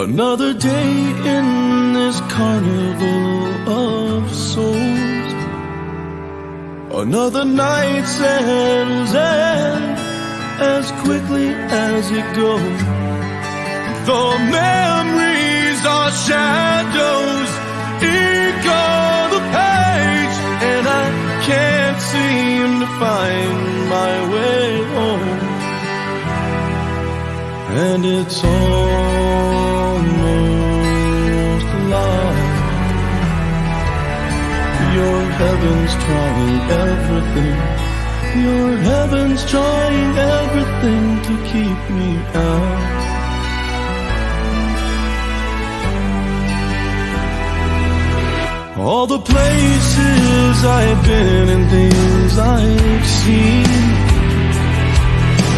Another day in this carnival of souls. Another night settles in as quickly as it goes. The memories are shadows, ink on the page, and I can't seem to find my way home. And it's almost light. Your heaven's trying everything. Your heaven's trying everything to keep me out. All the places I've been and things I've seen,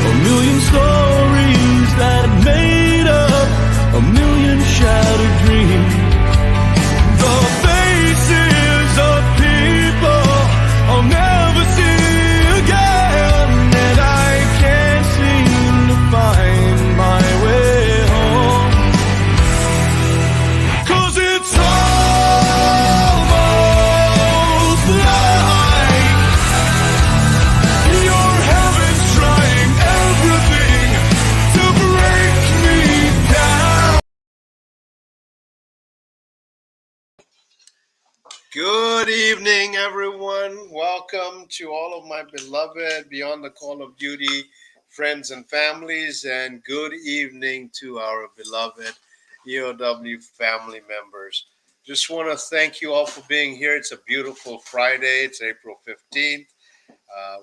a million stories that made up a million shattered dreams. The faces of people I'll never see again, and I can't seem to find my way home. 'Cause it's almost like your heaven's trying everything to break me down. Good evening, everyone. Welcome to all of my beloved Beyond the Call of Duty friends and families, and good evening to our beloved EOW family members. Just want to thank you all for being here. It's a beautiful Friday. It's April 15th.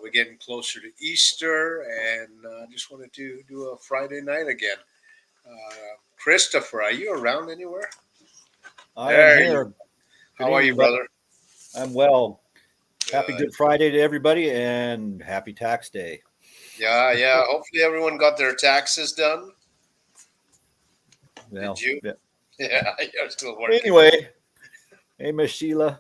We're getting closer to Easter, and just wanted to do a Friday night again. Christopher, are you around anywhere? I There am you- here. How are you, brother? I'm well. Happy Good. Good Friday to everybody and happy tax day. Yeah. Hopefully everyone got their taxes done. Well, Did you? yeah. Yeah, you're still working. Anyway, hey, Miss Sheila.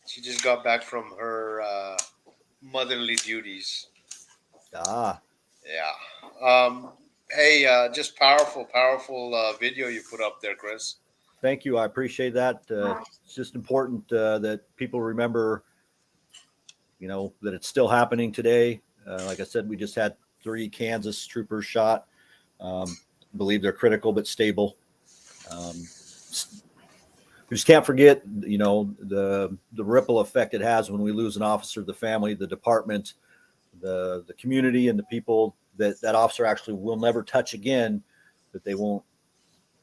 She just got back from her motherly duties. Ah, Yeah. Hey, just powerful video you put up there, Chris. thank you. I appreciate that. It's just important that people remember, that it's still happening today. Like I said, we just had 3 Kansas troopers shot. Believe they're critical but stable. We just can't forget, the ripple effect it has when we lose an officer, the family, the department, the community, and the people that officer actually will never touch again, that they won't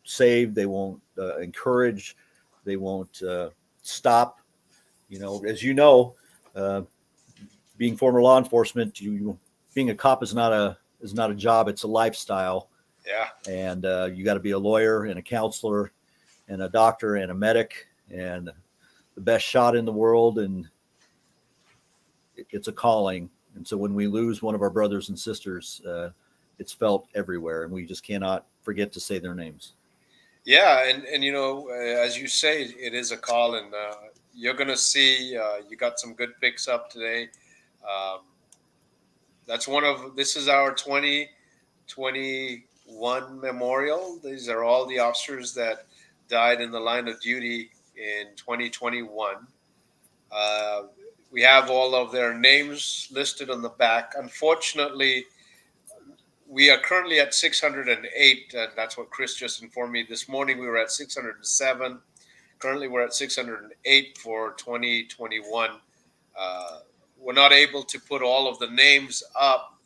save, they won't encourage, they won't stop. As being former law enforcement, being a cop is not a job, it's a lifestyle. Yeah. And you got to be a lawyer and a counselor and a doctor and a medic and the best shot in the world, and it's a calling. And so when we lose one of our brothers and sisters, it's felt everywhere, and we just cannot forget to say their names. Yeah, and as you say, it is a call, and you're gonna see you got some good picks up today. This is our 2021 memorial. These are all the officers that died in the line of duty in 2021. We have all of their names listed on the back. Unfortunately, we are currently at 608, and that's what Chris just informed me. This morning we were at 607. Currently we're at 608 for 2021. We're not able to put all of the names up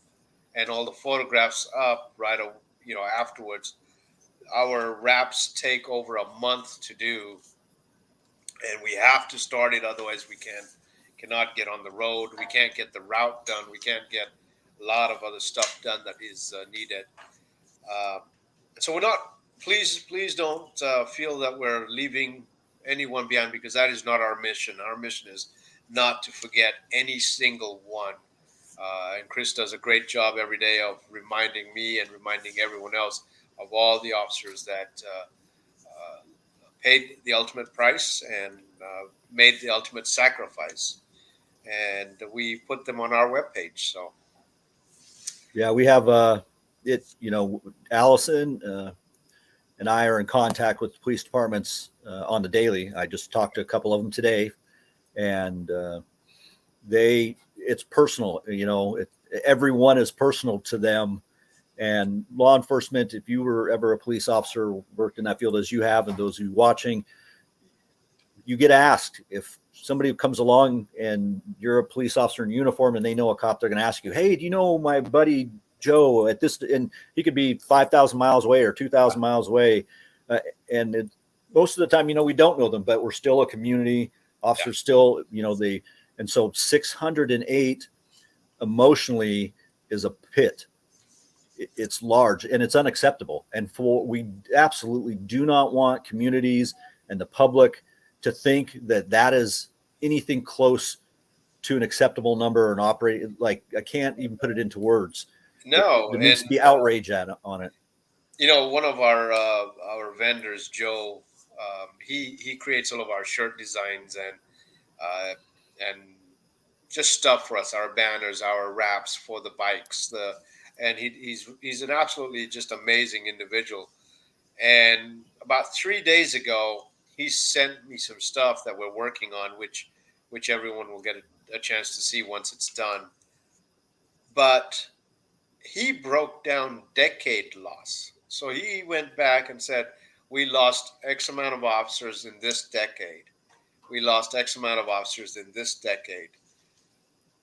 and all the photographs up right afterwards. Our wraps take over a month to do, and we have to start it, otherwise we cannot get on the road. We can't get the route done. We can't get a lot of other stuff done that is needed. So we're not. Please don't feel that we're leaving anyone behind, because that is not our mission. Our mission is not to forget any single one. And Chris does a great job every day of reminding me and reminding everyone else of all the officers that paid the ultimate price and made the ultimate sacrifice. And we put them on our webpage. So Yeah, we have Allison and I are in contact with police departments on the daily. I just talked to a couple of them today, and it's personal. Everyone is personal to them. And law enforcement, if you were ever a police officer, worked in that field as you have, and those who are watching, you get asked if somebody comes along and you're a police officer in uniform and they know a cop, they're going to ask you, hey, do you know my buddy Joe at this? And he could be 5,000 miles away or 2,000 miles away. Most of the time, we don't know them, but we're still a community. Officers still, and so 608 emotionally is a pit. It's large and it's unacceptable. And we absolutely do not want communities and the public to think that is anything close to an acceptable number or an operating. Like, I can't even put it into words. No, there needs to be outrage on it. One of our vendors, Joe, he creates all of our shirt designs and just stuff for us, our banners, our wraps for the bikes, and he's an absolutely just amazing individual. And about 3 days ago, he sent me some stuff that we're working on, which everyone will get a chance to see once it's done. But he broke down decade loss. So he went back and said, we lost X amount of officers in this decade. We lost X amount of officers in this decade.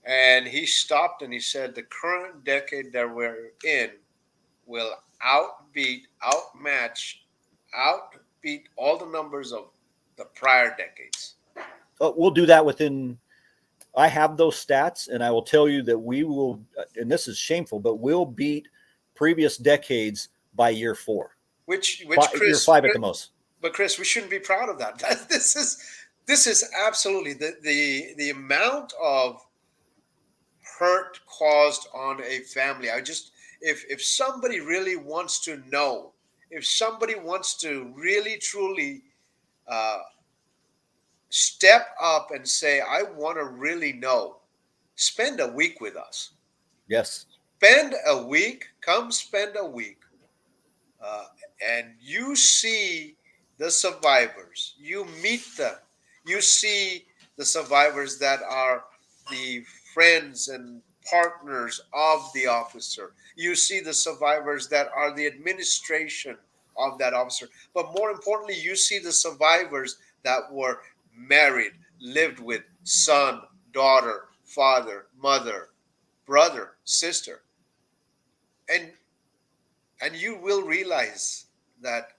And he stopped and he said, the current decade that we're in will outbeat all the numbers of the prior decades. We'll do that I have those stats, and I will tell you that we will, and this is shameful, but we'll beat previous decades by year 4. Which Chris, year 5 at the most. But Chris, we shouldn't be proud of that. This is absolutely the amount of hurt caused on a family. If somebody really wants to know, if somebody wants to really truly step up and say, I want to really know, spend a week with us. Yes. Come spend a week. And you see the survivors, you meet them, you see the survivors that are the friends and partners of the officer. You see the survivors that are the administration of that officer. But more importantly, you see the survivors that were married, lived with son, daughter, father, mother, brother, sister. And you will realize that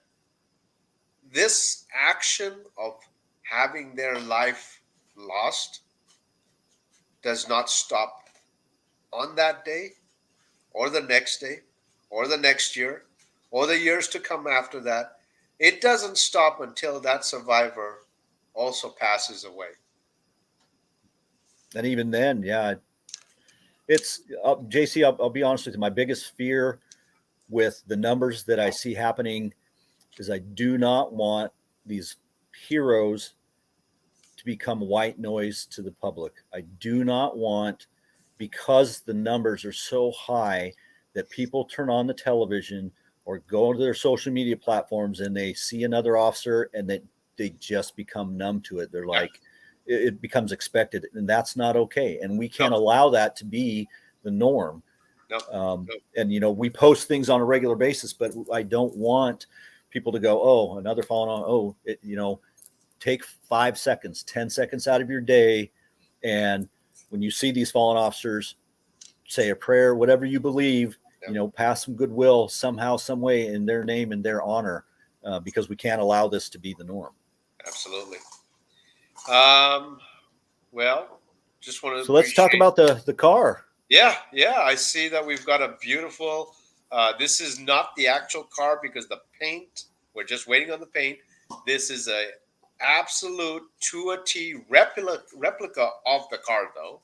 this action of having their life lost does not stop on that day or the next day or the next year or the years to come after that. It doesn't stop until that survivor also passes away. And even then, yeah, it's JC. I'll be honest with you. My biggest fear with the numbers that I see happening is I do not want these heroes to become white noise to the public. I do not want, because the numbers are so high, that people turn on the television or go to their social media platforms and they see another officer and that they just become numb to it. They're like, it becomes expected, and that's not okay. And we can't allow that to be the norm. And, we post things on a regular basis, but I don't want people to go, oh, another fallen on. Take 5 seconds, 10 seconds out of your day. And when you see these fallen officers, say a prayer, whatever you believe, pass some goodwill somehow, some way in their name and their honor, because we can't allow this to be the norm. Absolutely. Well, just want to. So let's talk about the car. Yeah. I see that we've got a beautiful. This is not the actual car because the paint. We're just waiting on the paint. This is a absolute to a T replica of the car, though.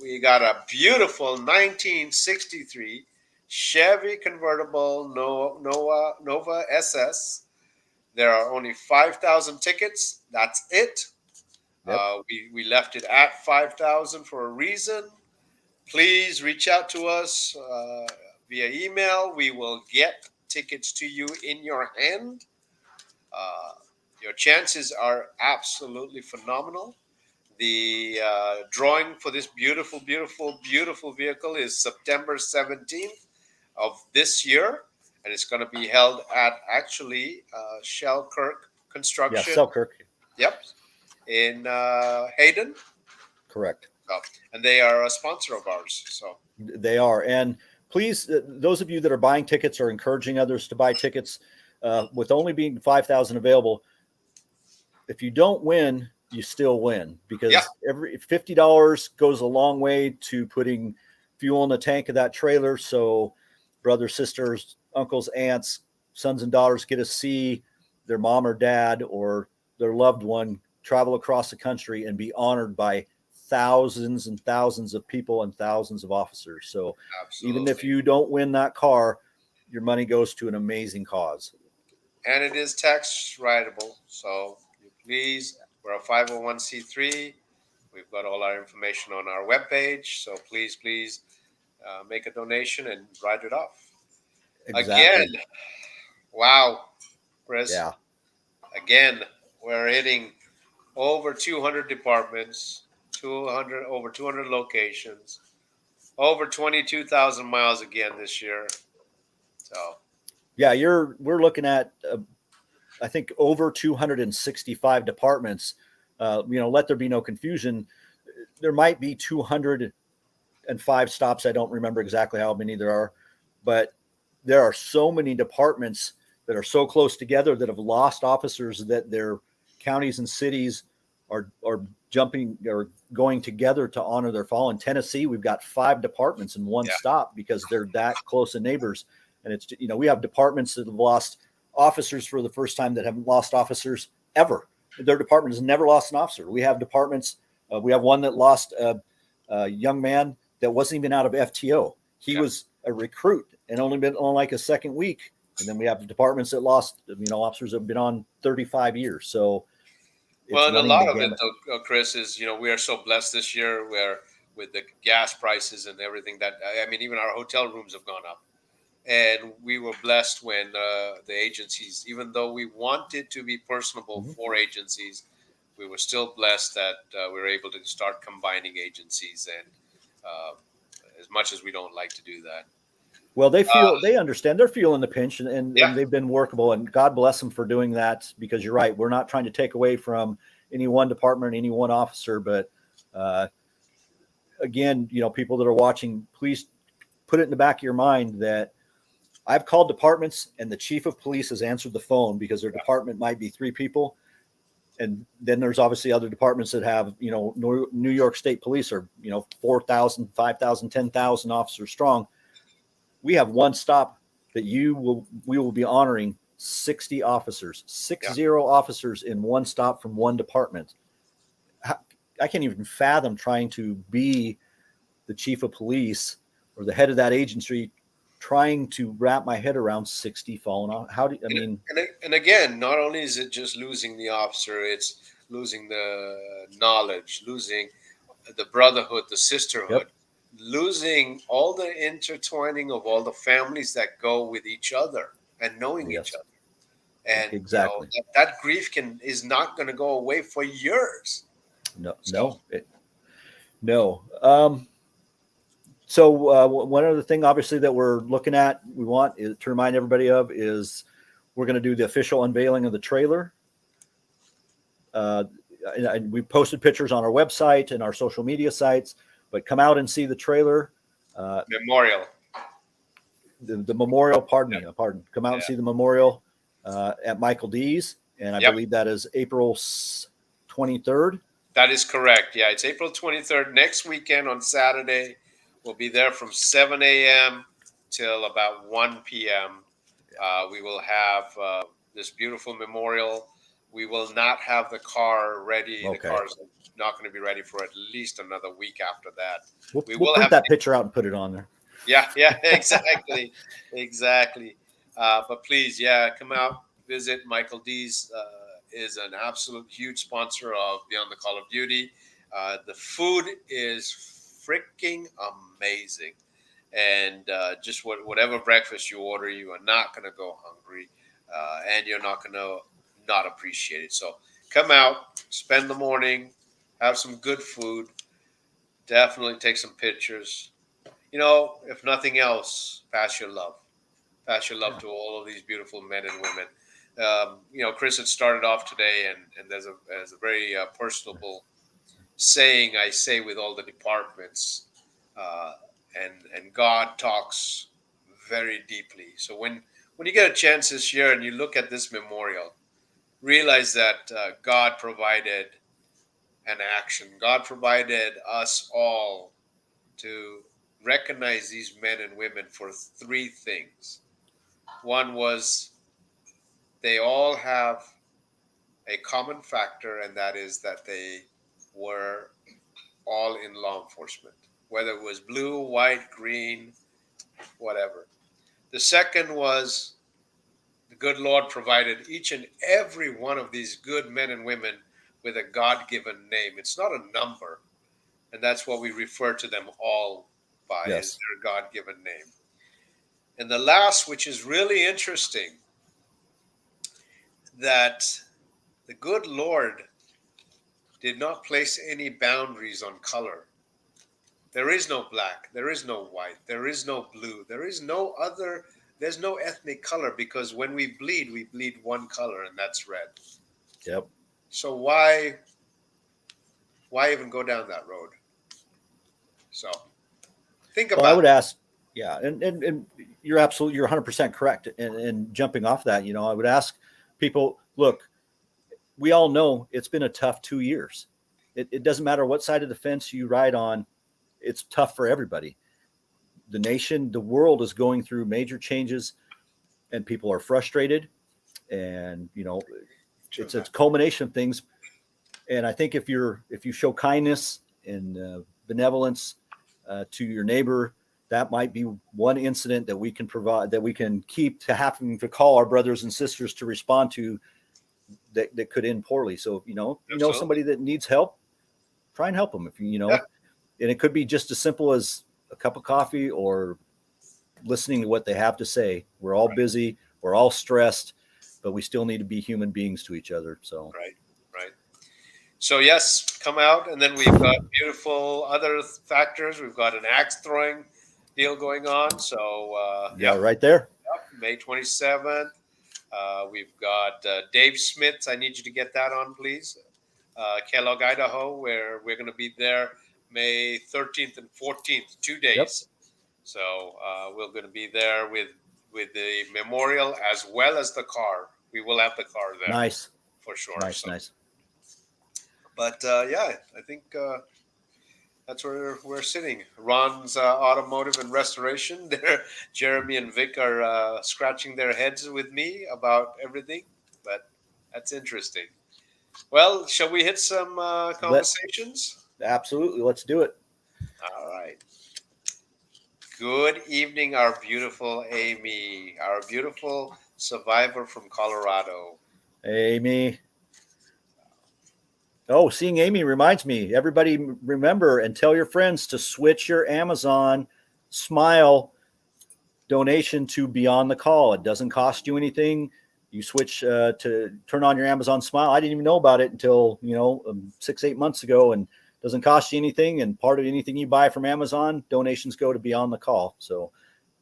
We got a beautiful 1963 Chevy convertible Nova SS. There are only 5,000 tickets. That's it. Yep. We left it at 5,000 for a reason. Please reach out to us via email. We will get tickets to you in your hand. Uh, your chances are absolutely phenomenal. The drawing for this beautiful, beautiful, beautiful vehicle is September 17th of this year, and it's going to be held at actually Shellkirk Yeah, Construction. Selkirk, Yep, in Hayden. correct. Oh, and they are a sponsor of ours. So They are. And please, those of you that are buying tickets or encouraging others to buy tickets, with only being 5,000 available, if you don't win, you still win, because yeah, every $50 goes a long way to putting fuel in the tank of that trailer. So brothers, sisters, uncles, aunts, sons and daughters get to see their mom or dad or their loved one travel across the country and be honored by thousands and thousands of people and thousands of officers. So even if absolutely. you don't win that car, your money goes to an amazing cause. And it is tax writable. So please, we're a 501c3. We've got all our information on our webpage. So please make a donation and write it off. Exactly. Again, wow, Chris. Yeah. Again, we're hitting over 200 departments, 200 over 200 locations, over 22,000 miles again this year. So Yeah, we're looking at I think over 265 departments. Let there be no confusion. There might be 205 stops. I don't remember exactly how many there are, but there are so many departments that are so close together that have lost officers that their counties and cities are jumping or going together to honor their fallen. In Tennessee, we've got 5 departments in one yeah, stop because they're that close in neighbors. And it's, we have departments that have lost officers for the first time that haven't lost officers ever. Their department has never lost an officer. We have departments. We have one that lost a young man that wasn't even out of FTO. He yeah. was a recruit and only been on like a second week. And then we have departments that lost, officers that have been on 35 years. So it's Well, and a running lot the of it, gamut. though, Chris, is we are so blessed this year where with the gas prices and everything that I mean, even our hotel rooms have gone up, and we were blessed when the agencies, even though we wanted to be personable Mhm. for agencies, we were still blessed that we were able to start combining agencies, and uh, as much as we don't like to do that, Well, uh, they understand, they're feeling the pinch, yeah, and they've been workable, and God bless them for doing that, because you're right. We're not trying to take away from any one department, any one officer, but uh, again, people that are watching, please put it in the back of your mind that I've called departments and the chief of police has answered the phone because their department might be 3 people. And then there's obviously other departments that have, New York State Police are, 4,000, 5,000, 10,000 officers strong. We have one stop that we will be honoring 60 officers, yeah. 60 officers in one stop from one department. I can't even fathom trying to be the chief of police or the head of that agency, trying to wrap my head around 60 fallen off. And again, not only is it just losing the officer, it's losing the knowledge, losing the brotherhood, the sisterhood, Yep, losing all the intertwining of all the families that go with each other and knowing each yes, other. And exactly. that grief is not going to go away for years. No, So no. So one other thing, obviously, that we're looking at, we want is, to remind everybody of, is we're going to do the official unveiling of the trailer. Uh, and we posted pictures on our website and our social media sites, but come out and see the trailer. Uh, memorial, the memorial, pardon. Come out and yeah, see the memorial at Michael D's, and I yep, believe that is April 23rd. that is correct. Yeah, it's April 23rd next weekend on Saturday. We'll be there from 7 a.m. till about 1 p.m. We will have this beautiful memorial. We will not have the car ready. The Okay, car is not going to be ready for at least another week after that. We we'll will print have, that picture out and put it on there. yeah, exactly, exactly. But please, yeah, come out, visit. Michael D's is an absolute huge sponsor of Beyond the Call of Duty. The food is freaking amazing. and just whatever breakfast you order, you are not going to go hungry, and you're not going to not appreciate it. So come out, spend the morning, have some good food, definitely take some pictures. If nothing else, pass your love. Pass your love Yeah. to all of these beautiful men and women. Chris had started off today, and there's a very personable saying I say with all the departments, uh, and God talks very deeply. So when you get a chance this year and you look at this memorial, realize that God provided an action. God provided us all to recognize these men and women for three things. One was they all have a common factor, and that is that they were all in law enforcement, whether it was blue, white, green, whatever. The second was the good Lord provided each and every one of these good men and women with a God given name. It's not a number, and that's what we refer to them all by, is Yes. their God given name. And the last, which is really interesting, that the good Lord did not place any boundaries on color. There is no black, there is no white, there is no blue, there's no ethnic color, because when we bleed one color, and that's red. Yep. So why even go down that road? So think Well, I about would ask, yeah, and you're 100% correct. And jumping off that, I would ask people, look, we all know it's been a tough 2 years. It doesn't matter what side of the fence you ride on, it's tough for everybody. The nation, the world is going through major changes, and people are frustrated. And it's a it. culmination of things. And I think if you show kindness and benevolence to your neighbor, that might be one incident that we can provide, that we can keep to having to call our brothers and sisters to respond to, that could end poorly. So if Absolutely. somebody that needs help, try and help them. If Yeah. and it could be just as simple as a cup of coffee or listening to what they have to say. We're all Right. busy, we're all stressed, but we still need to be human beings to each other. So Right. Right. So yes, come out, and then we've got beautiful other factors. We've got an axe throwing deal going on. So yeah, right there. May 27th. We've got Dave Smith's. I need you to get that on, please. Kellogg, Idaho, where we're going to be there May 13th and 14th, two Yep. days. So we're going to be there with the memorial as well as the car. We will have the car there Nice. for sure. Nice, So, nice. but yeah, I think that's where we're sitting. Ron's Automotive and Restoration. There, Jeremy and Vic are scratching their heads with me about everything, but that's interesting. Well, shall we hit some Let conversations? absolutely, let's do it. All right. Good evening, our beautiful Amy, our beautiful survivor from Colorado. Amy. Oh, seeing Amy reminds me. Everybody remember and tell your friends to switch your Amazon Smile donation to Beyond the Call. It doesn't cost you anything. You switch to turn on your Amazon Smile. I didn't even know about it until 6-8 months ago, and it doesn't cost you anything. And part of anything you buy from Amazon, donations go to Beyond the Call. So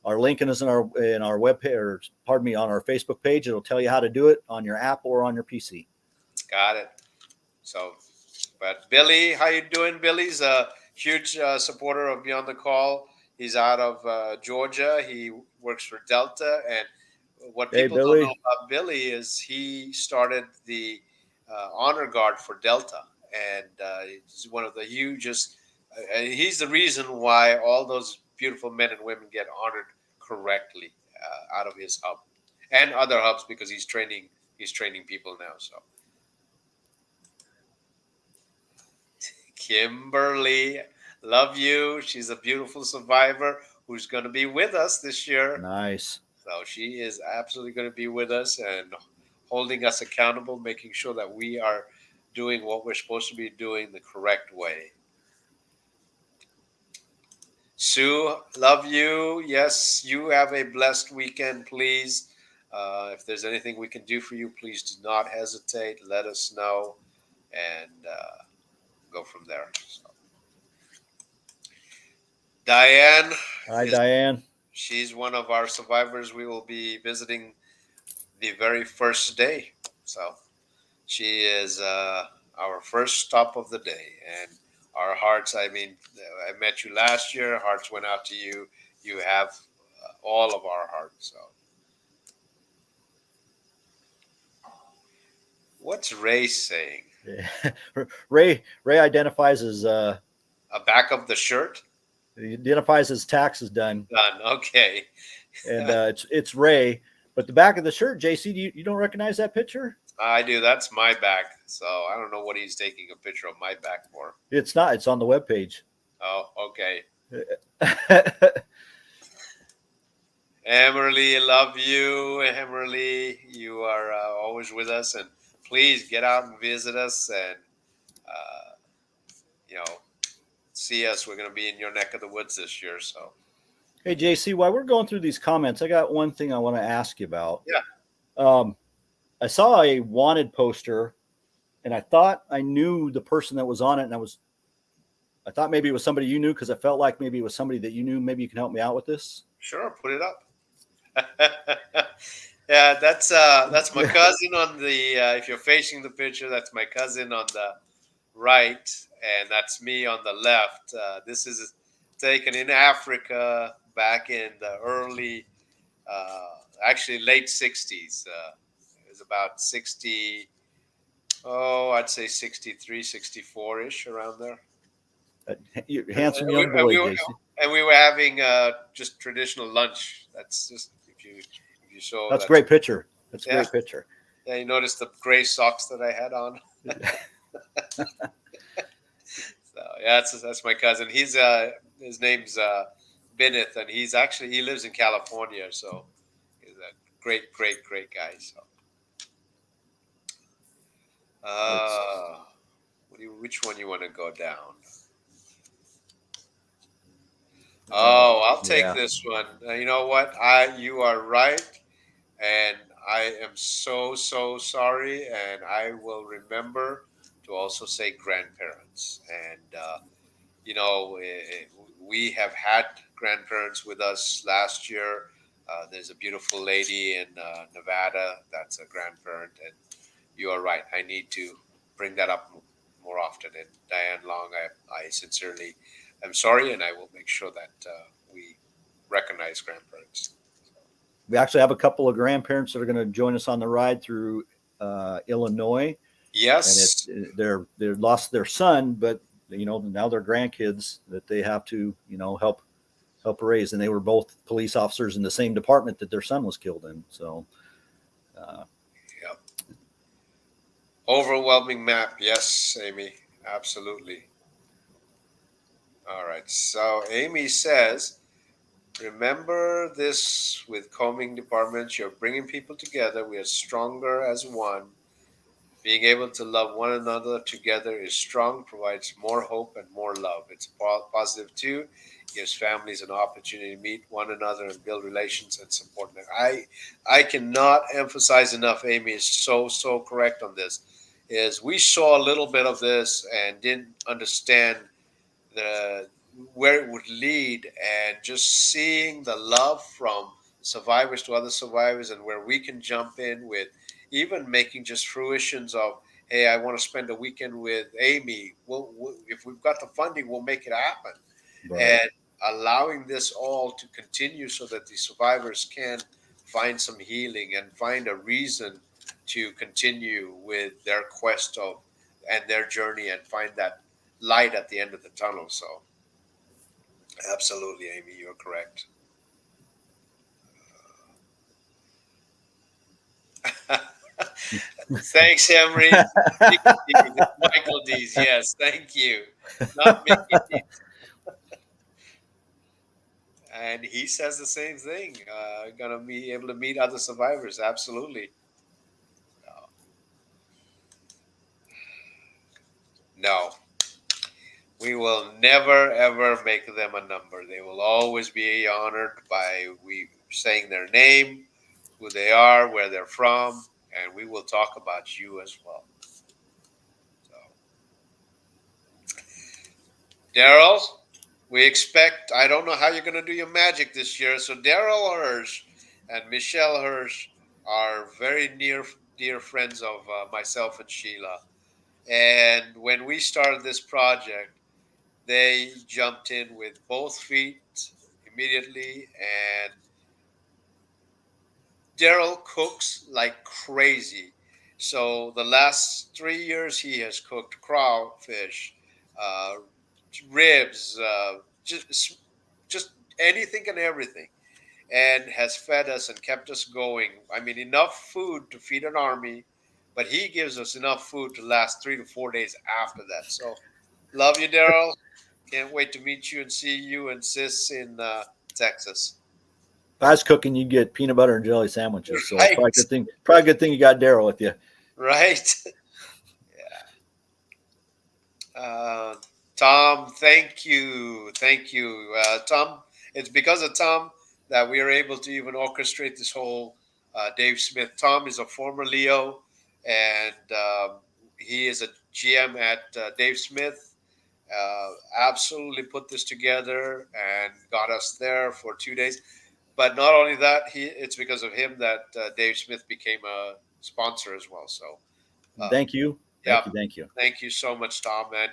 our link is in our web page, or pardon me, on our Facebook page. It'll tell you how to do it on your app or on your PC. Got it. So, but Billy, how you doing? Billy's a huge supporter of Beyond the Call. He's out of Georgia. He works for Delta, and what Hey, people don't know Billy. about Billy is he started the honor guard for Delta, and he's one of the hugest. He's the reason why all those beautiful men and women get honored correctly out of his hub and other hubs, because he's training. He's training people now. So. Kimberly, love you. She's a beautiful survivor who's going to be with us this year. Nice. So she is absolutely going to be with us and holding us accountable, making sure that we are doing what we're supposed to be doing the correct way. Sue, love you. Yes, you have a blessed weekend, please. If there's anything we can do for you, please do not hesitate. Let us know and go from there. So, Diane Hi, is Diane. she's one of our survivors. We will be visiting the very first day. So she is our first stop of the day, and our hearts. I mean, I met you last year. Hearts went out to you. You have all of our hearts. So, what's Ray saying? Yeah. Ray identifies as A back of the shirt? he identifies his taxes done, Done. Okay. and it's Ray. But the back of the shirt, JC, you don't recognize that picture? I do. That's my back. So I don't know what he's taking a picture of my back for. It's not. It's on the webpage. Oh, okay. Emerly, love you. Emerly, you are always with us, and please get out and visit us, and uh, you know, see us. We're going to be in your neck of the woods this year. So Hey, JC, while we're going through these comments, I got one thing I want to ask you about. Yeah. I saw a wanted poster, and I thought I knew the person that was on it, and I thought maybe it was somebody you knew because I felt like maybe it was somebody that you knew. Maybe you can help me out with this. sure, put it up. Yeah, that's my cousin on the. If you're facing the picture, that's my cousin on the right, and that's me on the left. This is taken in Africa back in the early, actually late '60s. It was about 60. Oh, I'd say 63, 64 ish around there. You're a handsome And young boy, JC. we were having just traditional lunch. That's just if you saw. That's a great picture. That's a Yeah. great picture. Yeah, you noticed the gray socks that I had on. So yeah, that's my cousin. He's his name's Benith, and he lives in California. So he's a great guy. So which one you want to go down? Oh, I'll take Yeah. this one. You know what? You are right, and I am so sorry, and I will remember to also say grandparents. And you know, we have had grandparents with us last year. There's a beautiful lady in Nevada that's a grandparent, and you are right. I need to bring that up more often. And Diane Long, I sincerely am sorry, and I will make sure that we recognize grandparents. We actually have a couple of grandparents that are going to join us on the ride through Illinois, and Yes, they lost their son, but now they're grandkids that they have to help raise, and they were both police officers in the same department that their son was killed in. So, yep. Overwhelming map. Yes, Amy, absolutely. All right. So Amy says, remember this with combing departments. You're bringing people together. We are stronger as one. Being able to love one another together is strong, provides more hope and more love. It's positive too. Gives families an opportunity to meet one another and build relations and support them. I cannot emphasize enough. Amy is so correct on this. Is we saw a little bit of this and didn't understand the where it would lead, and just seeing the love from survivors to other survivors, and where we can jump in with even making just fruitions of, hey, I want to spend a weekend with Amy. If we've got the funding, we'll make it happen. right. And allowing this all to continue so that the survivors can find some healing and find a reason to continue with their quest of and their journey and find that light at the end of the tunnel. So absolutely, Amy, you're correct. Thanks, Emery. Michael D's, yes, thank you. Not Mickey D. And he says the same thing. Gonna be able to meet other survivors. Absolutely. No. We will never ever make them a number. They will always be honored by we saying their name, who they are, where they're from, and we will talk about you as well. So, Daryl, we expect. I don't know how you're going to do your magic this year. So Daryl Hirsch and Michelle Hirsch are very near dear friends of myself and Sheila. And when we started this project, they jumped in with both feet immediately. And Daryl cooks like crazy. So the last 3 years, he has cooked crawfish, uh, ribs, just anything and everything, and has fed us and kept us going. I mean, enough food to feed an army, but he gives us enough food to last 3 to 4 days after that. So, love you, Daryl. Can't wait to meet you and see you and Sis in Texas. If I was cooking, you get peanut butter and jelly sandwiches. So Right, probably good thing. Probably good thing you got Daryl with you. right. Tom, thank you, Tom. It's because of Tom that we are able to even orchestrate this whole Dave Smith. Tom is a former Leo, and he is a GM at Dave Smith. Absolutely put this together and got us there for 2 days. But not only that, it's because of him that Dave Smith became a sponsor as well. So, uh, Thank you. yeah, Thank you. Thank you. thank you so much, Tom. And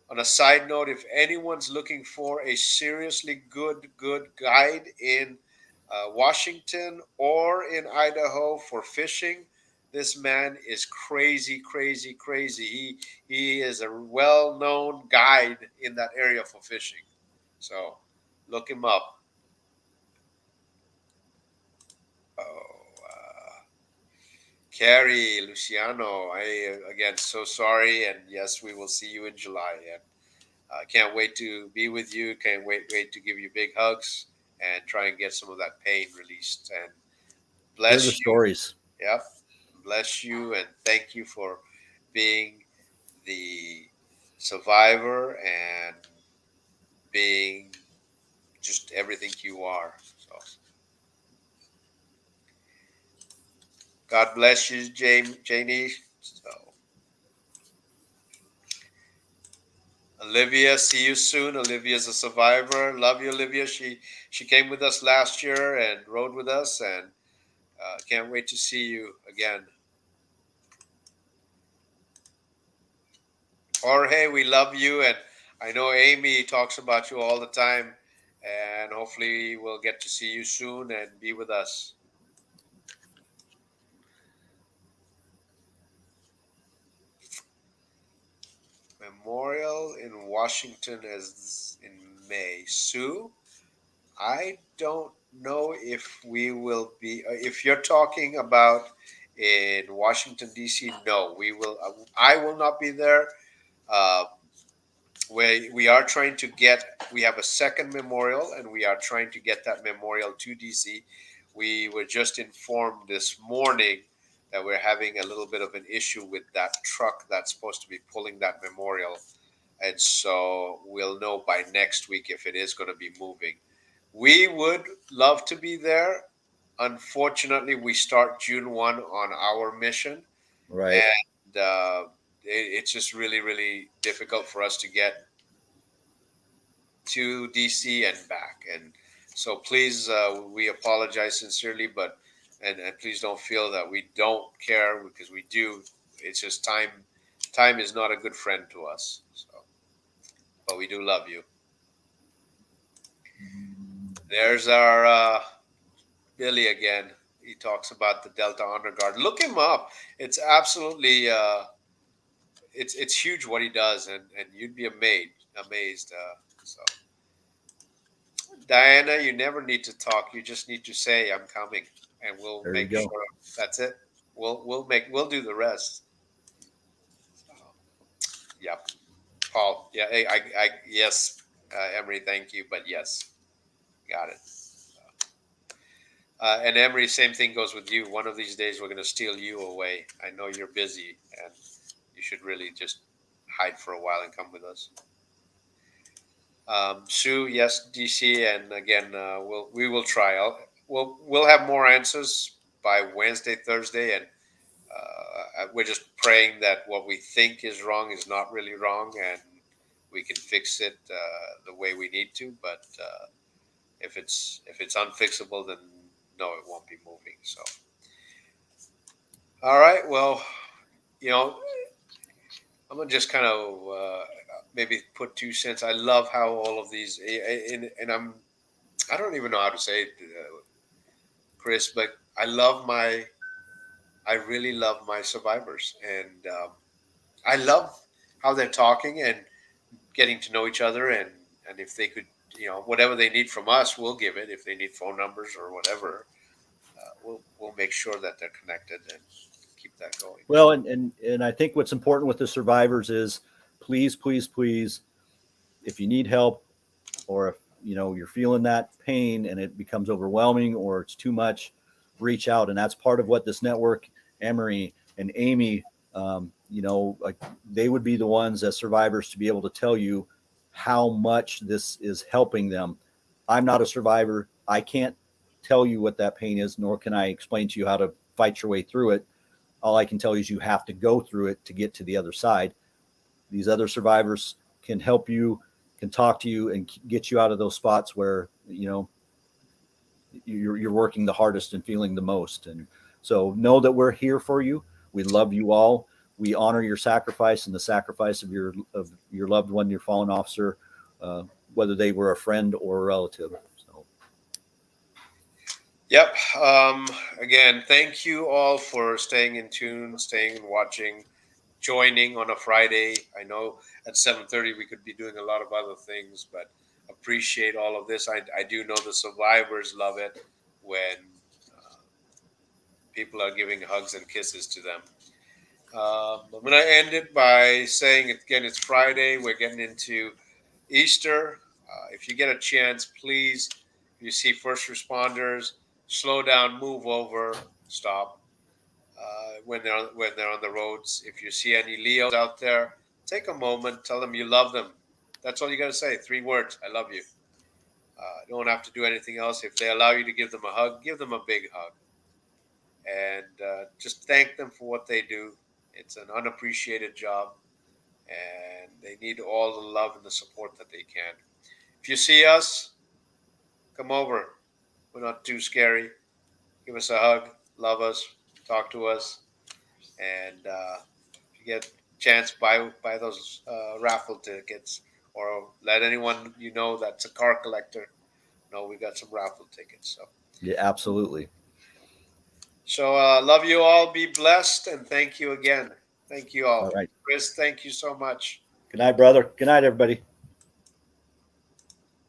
on a side note, if anyone's looking for a seriously good guide in Washington or in Idaho for fishing, this man is crazy, crazy, crazy. He is a well-known guide in that area for fishing. So look him up. Oh, Carrie, Luciano, I again so sorry, and yes, we will see you in July. And I can't wait to be with you. Can't wait to give you big hugs and try and get some of that pain released. And Hear the bless you. stories. Yep. Bless you and thank you for being the survivor and being just everything you are. So God bless you, Janie. So Olivia, see you soon. Olivia's a survivor. Love you, Olivia. She came with us last year and rode with us, and can't wait to see you again. Jorge, we love you, and I know Amy talks about you all the time, and hopefully we'll get to see you soon and be with us. Memorial in Washington is in May. Sue, I don't know if we will be. If you're talking about in Washington D.C., no, we will. I will not be there. Uh, we are trying to get. We have a second memorial, and we are trying to get that memorial to D.C. We were just informed this morning that we're having a little bit of an issue with that truck that's supposed to be pulling that memorial, and so we'll know by next week if it is going to be moving. We would love to be there. Unfortunately, we start June 1 on our mission, Right. and it's just really difficult for us to get to DC and back. And so please, we apologize sincerely, but and please don't feel that we don't care because we do. It's just time. Time is not a good friend to us. So, but we do love you. There's our Billy again. He talks about the Delta Honor Guard. Look him up. It's absolutely it's huge what he does, and you'd be amazed. So Diana, you never need to talk. You just need to say I'm coming, and we'll There you make go. sure that's it. We'll do the rest. So, yep. Paul. Yeah. Yes. Emery, thank you, but yes, got it. And Emery, same thing goes with you. One of these days, we're going to steal you away. I know you're busy, and you should really just hide for a while and come with us. Sue, yes, DC, and again, we will try. We'll have more answers by Wednesday, Thursday, and we're just praying that what we think is wrong is not really wrong, and we can fix it the way we need to. But if it's unfixable, then no, it won't be moving. So, all right, well, you know, I'm gonna just kind of maybe put 2 cents. I love how all of these, and I don't even know how to say it, Chris, but I really love my survivors, and I love how they're talking and getting to know each other, and if they could, whatever they need from us, we'll give it. If they need phone numbers or whatever, we'll make sure that they're connected and keep that going. Well, and I think what's important with the survivors is please, please, please, if you need help or if you're feeling that pain and it becomes overwhelming or it's too much, reach out. And that's part of what this network, Emery and Amy, like they would be the ones as survivors to be able to tell you how much this is helping them. I'm not a survivor. I can't tell you what that pain is, nor can I explain to you how to fight your way through it. All I can tell you is you have to go through it to get to the other side. These other survivors can help you, can talk to you and get you out of those spots where, you're working the hardest and feeling the most. And so know that we're here for you. We love you all. We honor your sacrifice and the sacrifice of your loved one, your fallen officer, whether they were a friend or a relative. So. Yep. Again, thank you all for staying in tune, staying and watching, joining on a Friday. I know at 7:30 we could be doing a lot of other things, but appreciate all of this. I do know the survivors love it when people are giving hugs and kisses to them. I'm going to end it by saying, again, it's Friday. We're getting into Easter. If you get a chance, please, if you see first responders, slow down, move over, stop. When they're on the roads, if you see any Leos out there, take a moment, tell them you love them. That's all you got to say. 3 words: I love you. Don't have to do anything else. If they allow you to give them a hug, give them a big hug, and just thank them for what they do. It's an unappreciated job, and they need all the love and the support that they can. If you see us, come over. We're not too scary. Give us a hug, love us, talk to us, and if you get a chance, buy those raffle tickets, or let anyone that's a car collector know we got some raffle tickets. So Yeah, absolutely. So love you all. Be blessed, and thank you again. Thank you all. All right. Chris, thank you so much. Good night, brother. Good night, everybody.